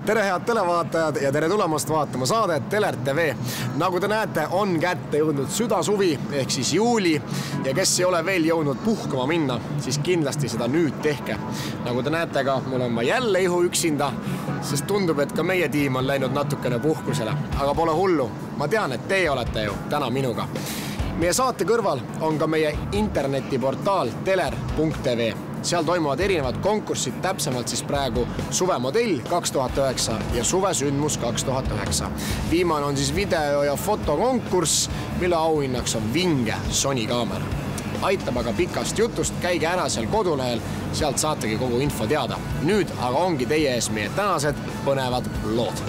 Tere head televaatajad ja tere tulemast vaatama saadet Teler TV. Nagu te näete, on kätte jõudnud südasuvi ehk siis juuli ja kes ei ole veel jõudnud puhkama minna, siis kindlasti seda nüüd tehke. Nagu te näete ka, mul on ma jälle ihu üksinda, sest tundub, et ka meie tiim on läinud natukene puhkusele. Aga pole hullu, ma tean, et teie olete ju täna minuga. Meie saate kõrval on ka meie internetiportaal teler.tv. Seal toimuvad erinevad konkursid, täpsemalt siis praegu suvemodell 2009 ja suvesündmus 2009. Viimane on siis video- ja fotokonkurss, mille auhinnaks on vinge Sony kaamera. Aitab aga pikast jutust, käige ära seal kodulehel, sealt saategi kogu info teada. Nüüd aga ongi teie ees meie tänased põnevad lood.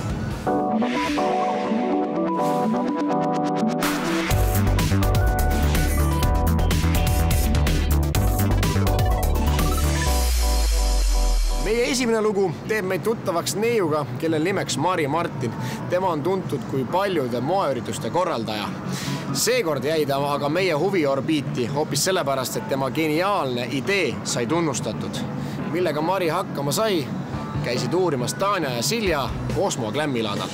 Meie esimene lugu teeb meid tuttavaks neiuga, kellel nimeks Mari Martin. Tema on tuntud kui paljude moeürituste korraldaja. Seekord jäi ta aga meie huviorbiiti hoopis sellepärast, et tema geniaalne idee sai tunnustatud. Millega Mari hakkama sai, käisid uurimas Tanja ja Silja Cosmo Glammilaadal.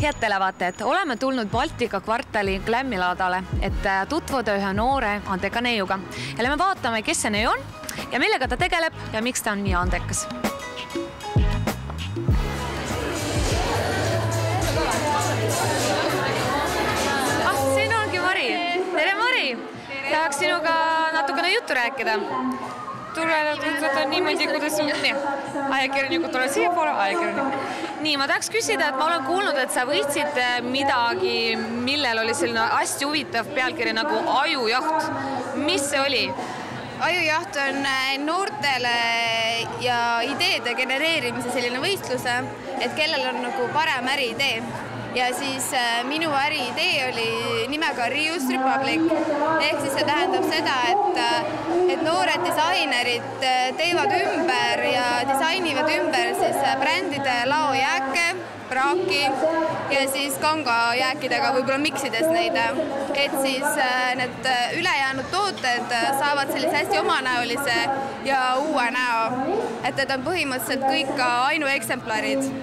Head televaatajad, oleme tulnud Baltika kvartali Glammilaadale, et tutvuda ühe noore andeka neiuga. Ja me vaatame, kes see neiu on ja millega ta tegeleb ja miks ta on nii andekas. Siin ongi Mari. Tere Mari! Tahaks sinuga natukene juttu rääkida. Tule niimoodi, kuidas ajakirjanikud tulevad siia poole, ajakirjanikud. Nii, ma tahaks küsida, et ma olen kuulnud, et sa võitsid midagi, millel oli selline hästi huvitav pealkiri nagu Ajujaht. Mis see oli? Ajujaht on noortele ja ideede genereerimise selline võistluse, et kellel on nagu parem äriidee. Ja siis minu äriidee oli nimega Reuse Republic. Ehk siis see tähendab seda, et noored disainerid teevad ümber ja disainivad ümber siis brändide laojääke, praaki ja siis kangajääkidega võib-olla miksides neid. Et siis need ülejäänud tooted saavad sellise hästi omanäolise ja uue näo. Et on põhimõtteliselt kõik ka ainueksemplarid.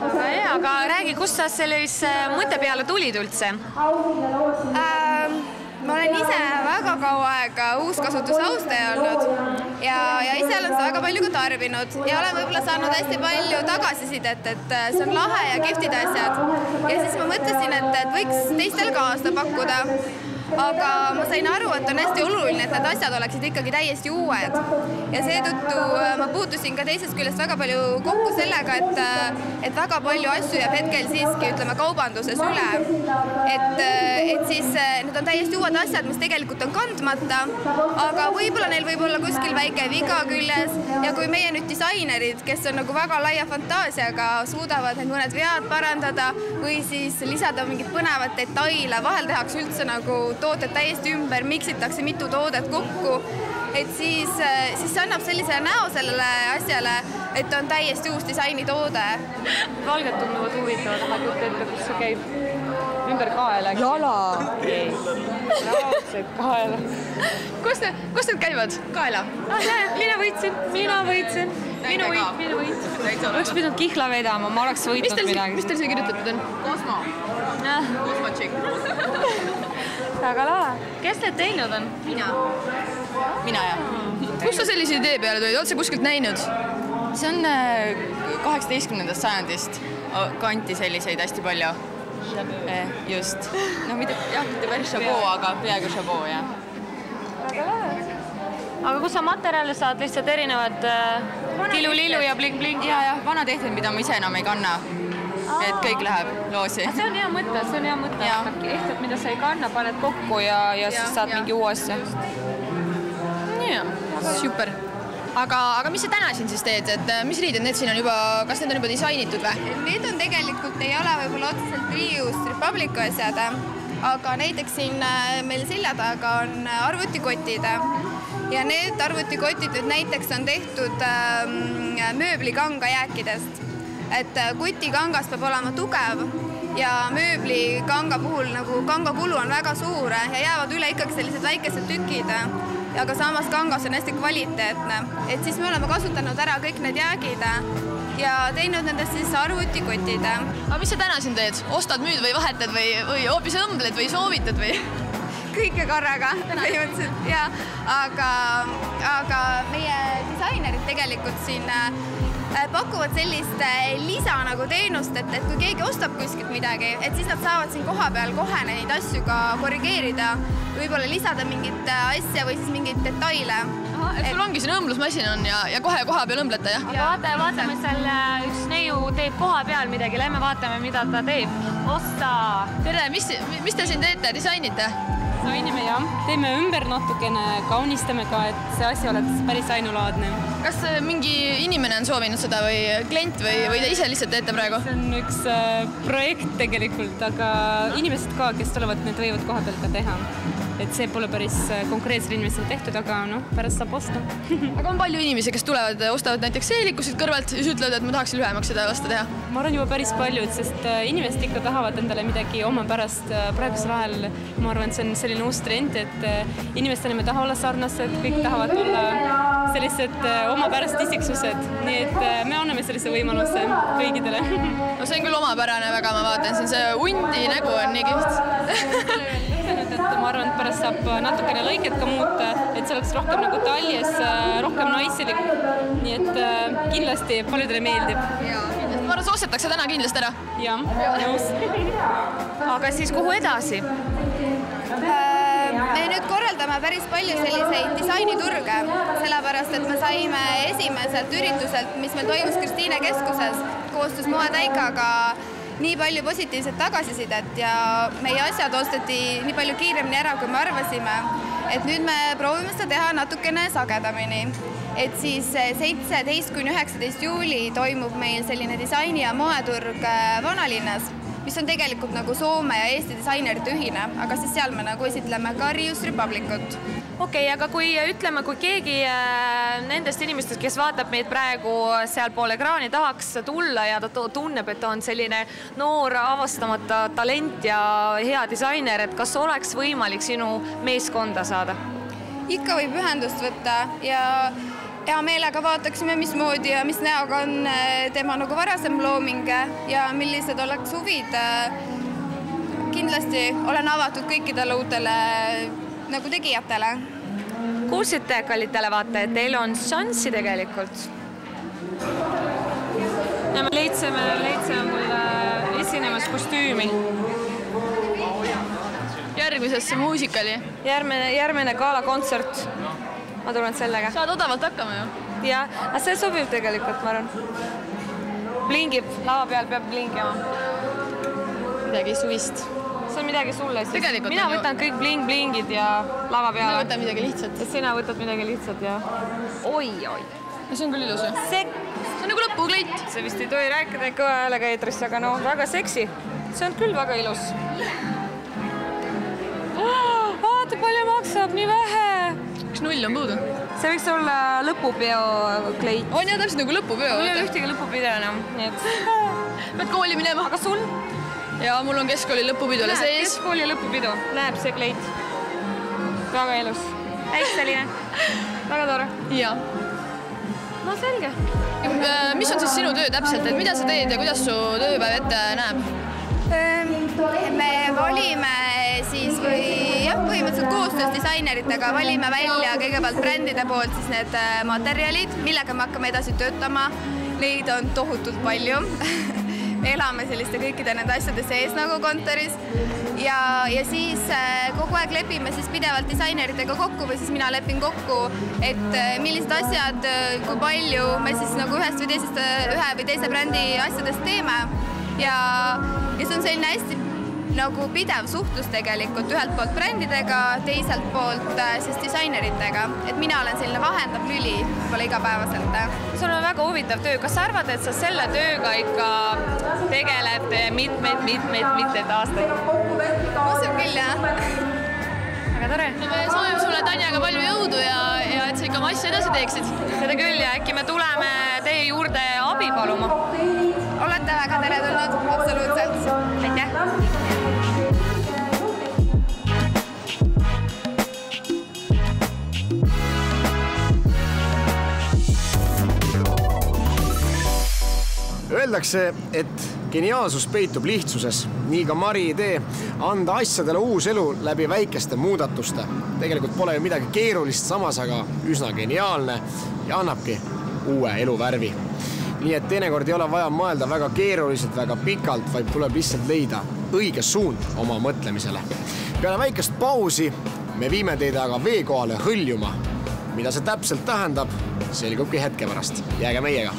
Aga räägi, kust sa sellise mõtte peale tulid üldse? Ma olen ise väga kaua aega uuskasutusaustaja olnud ja ise olen seda väga palju ka tarbinud ja olen võib-olla saanud hästi palju tagasisidet, et see on lahe ja kihvtid asjad. Ja siis ma mõtlesin, et võiks teistele ka seda pakkuda. Aga ma sain aru, et on hästi oluline, et need asjad oleksid ikkagi täiesti uued. Ja seetõttu ma puutusin ka teisest küljest väga palju kokku sellega, et väga palju asju jääb hetkel siiski, ütleme, kaubanduses üle. Et siis need on täiesti uued asjad, mis tegelikult on kandmata, aga võib-olla neil võib olla kuskil väike viga küljes ja kui meie nüüd disainerid, kes on nagu väga laia fantaasiaga, suudavad need mõned vead parandada või siis lisada mingit põnevat detaile, vahel tehakse üldse nagu tooted täiesti ümber, miksitakse mitu toodet kokku, et siis see annab sellise näo sellele asjale, et on täiesti uus disainitoode. Valged tunduvad huvitavad, ma kujutan ette, kus see käib ümber kaela. Jala! Ei, raudselt kaela. Kus need käivad? Kaela? Mina võitsin. Minu võit. Oleks pidanud kihla vedama, ma oleks võitnud midagi. Mis teil see kirjutatud on? Cosmo. Cosmo Chick. Väga lahe. Kes need teinud on? Mina jah. Kus sa sellise idee peale tulid? Oled sa kuskilt näinud? See on 18. sajandist. Kanti selliseid hästi palju. Just. No mitte päris šaboo, aga peaaegu šaboo, jah. Väga lahe. Aga kus sa materjale saad? Lihtsalt erinevad tilu-lilu ja bling-bling? Ja, vana tehtud, mida ma ise enam ei kanna. Et kõik läheb loosi. See on hea mõte. Ehtelt, mida sa ei kanna, paned kokku ja siis saad mingi uue asja. Super. Aga mis sa täna siin siis teed? Mis riided need siin on juba, kas need on juba disainitud või? Need on tegelikult, ei ole võib-olla otseselt Reuse Republic asjad, aga näiteks siin meil selja taga on arvutikotid ja need arvutikotid nüüd näiteks on tehtud mööblikanga jääkidest. Et kutikangas peab olema tugev ja mööblikanga puhul nagu kangakulu on väga suur ja jäävad üle ikkagi sellised väikesed tükid. aga samas kangas on hästi kvaliteetne. Et siis me oleme kasutanud ära kõik need jäägid ja teinud nendest siis arvutikotid. Aga mis sa täna siin teed? Ostad, müüd või vahetad või hoopis õmbled või soovitad või? Kõike korraga põhimõtteliselt, ja. Aga meie disainerid tegelikult siin pakuvad sellist lisa nagu teenust, et kui keegi ostab kuskilt midagi, et siis nad saavad siin koha peal kohe neid asju ka korrigeerida, võib-olla lisada mingit asja või siis mingeid detaile. Et sul ongi siin õmblusmasin on ja kohe koha peal õmblete, jah? Ja vaatame seal üks neiu teeb koha peal midagi, lähme vaatame, mida ta teeb. Osta! Tere, mis te siin teete, disainite? Disainime jah, teeme ümber natukene, kaunistame ka, et see asi oleks päris ainulaadne. Kas mingi inimene on soovinud seda või klient või te ise lihtsalt teete praegu? See on üks projekt tegelikult, aga inimesed ka, kes tulevad, need võivad koha peal ka teha. Et see pole päris konkreetsel inimesel tehtud, aga pärast saab osta. Aga on palju inimesi, kes tulevad, ostavad näiteks seelikusid kõrvalt ja siis ütlevad, et ma tahaksin lühemaks seda lasta teha? Ma arvan juba päris paljud, sest inimesed ikka tahavad endale midagi oma pärast. Praegusel ajal ma arvan, see on selline uus trend, et inimestele me taha olla sarnased, kõik tahavad olla sellised oma pärast isiksused. Nii et me anname sellise võimaluse kõigidele. No see on küll omapärane väga, ma vaatan siin, see hundi nägu on nii kihvt. Ma arvan, et pärast saab natukene lõiket ka muuta, et see oleks rohkem nagu taljes, rohkem naiselik. Nii et kindlasti paljudele meeldib. Ma arvan, see ostetakse täna kindlasti ära. Jah, nõus. Aga siis kuhu edasi? Me nüüd korraldame päris palju selliseid disainiturge, sellepärast, et me saime esimeselt ürituselt, mis meil toimus Kristiine keskuses koostöös Moetäikaga, nii palju positiivset tagasisidet ja meie asjad osteti nii palju kiiremini ära, kui me arvasime. Et nüüd me proovime seda teha natukene sagedamini. Et siis 17–19 juuli toimub meil selline disaini- ja moeturg Vanalinnas, mis on tegelikult nagu Soome ja Eesti disainerite ühine, aga siis seal me nagu esitleme ka Rius Republicut. Okei, aga kui keegi nendest inimestest, kes vaatab meid praegu sealpool ekraani, tahaks tulla ja ta tunneb, et ta on selline noor avastamata talent ja hea disainer, et kas oleks võimalik sinu meeskonda saada? Ikka võib ühendust võtta ja hea meelega vaataksime, mismoodi ja mis näoga on tema nagu varasem looming ja millised oleks huvid. Kindlasti olen avatud kõikidele uutele nagu tegijatele. Kuulsite, kallid televaatajad, teil on šanssi tegelikult. Ja me leidsime mulle esinemas kostüümi. Järgmisesse muusikali. Järgmine galakontsert. Ma tulen sellega. Saad odavalt hakkama ju. Ja, aga see sobib tegelikult, ma arvan. Blingib, lava peal peab blingima. Midagi suvist. See on midagi sulle siis. Tegelikult mina võtan kõik blingid ja lava peale. Mina võtan midagi lihtsat. Ja sina võtad midagi lihtsat ja... Oi. Ja see on küll ilus. See on nagu lõpukleit. See vist ei tohi rääkida kõva häälega eetrisse, aga no väga seksi. See on küll väga ilus. Vaata, palju maksab, nii vähe. Üks 0 on puudu. See võiks olla lõpupeo kleit. On jah, täpselt nagu lõpupeo. Mul ei ole ühtegi lõpupideo enam. Pead kooli minema. Aga sul? Ja mul on keskkooli lõpupidole sees. Keskkooli lõpupidu. Läheb see kleit. Väga ilus. Häikseline. Väga tore. Ja. No selge. Mis on siis sinu töö täpselt? Et mida sa teed ja kuidas su tööpäev ette näeb? Me valime siis põhimõtteliselt koostöös disaineritega valime välja kõigepealt brändide poolt siis need materjalid, millega me hakkame edasi töötama. Neid on tohutult palju. Me elame selliste kõikide nende asjade sees nagu kontoris ja siis kogu aeg lepime siis pidevalt disaineritega kokku või siis mina lepin kokku, et millised asjad, kui palju me siis nagu ühe või teise brändi asjadest teeme ja see on selline hästi nagu pidev suhtlus tegelikult ühelt poolt brändidega, teiselt poolt siis disaineritega, et mina olen selline vahendav lüli võib-olla igapäevaselt. Sul on väga huvitav töö. Kas sa arvad, et sa selle tööga ikka tegeled mitmed aastaid? Usub küll, jah. Väga tore. Me soovime sulle Tanjaga palju jõudu ja et sa ikka oma asja edasi teeksid. Seda küll ja äkki me tuleme teie juurde abi paluma. Olete väga teretulnud, absoluutselt. Aitäh! Öeldakse, et geniaalsus peitub lihtsuses. Nii ka Mari idee anda asjadele uus elu läbi väikeste muudatuste. Tegelikult pole ju midagi keerulist, samas aga üsna geniaalne ja annabki uue eluvärvi. Nii et teinekord ei ole vaja mõelda väga keeruliselt, väga pikalt, vaid tuleb lihtsalt leida õige suund oma mõtlemisele. Peale väikest pausi me viime teid aga vee kohale hõljuma. Mida see täpselt tähendab, selgubki hetke pärast. Jääge meiega!